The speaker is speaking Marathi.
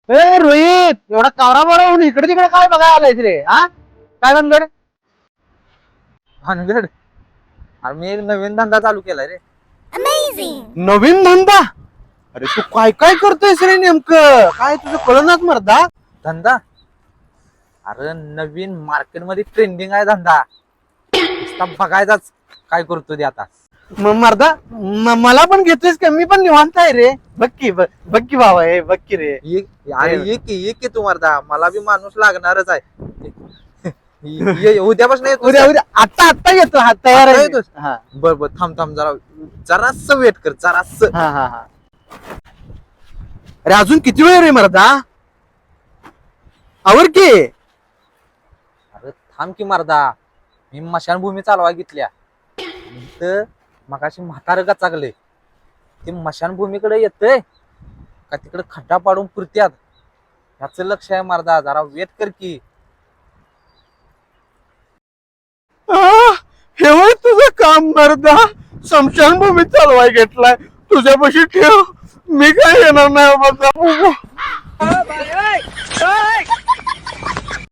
ए रोहित, एवढा कावरा बारा होऊन इकडे तिकडे काय बघायला आलायस रे? हा काय म्हणलं? भानगड आम्ही एक नवीन धंदा चालू केलाय रे. नवीन धंदा? अरे तू काय काय करतोयस रे नेमकं? काय तुझं कळनाच मर्दा. धंदा? अरे नवीन मार्केट मध्ये ट्रेंडिंग आहे धंदा. नुसता बघायचाच काय करतो ते आता. मर्दा मला पण घेतोयस का? मी पण निवांत आहे रे. बघ की बाबा, हे बघ की रे. अरे ये की तू मर्दा, मला बी माणूस लागणारच आहे. उद्यापासून येतो. उद्या आता येतो. हा तयार आहे. येतोस? हा बर थांब जरास वेट कर जरास. हा. अरे अजून किती वेळ रे मर्दा? आवर की. अरे थांब की मर्दा, मी मशानभूमी चालवाय घेतल्या. इथं मगाशी म्हातारं का चांगले ते मशानभूमीकडे येतंय का तिकडे खड्डा पाडून पुरत्यात, ह्याच लक्ष आहे मर्दा. जरा वेट कर की. हे होय तुझं काम मर्दा? स्मशानभूमीत चालवाय घेतलाय तुझ्यापाशी ठेव. मी काय येणार नाही बाबा.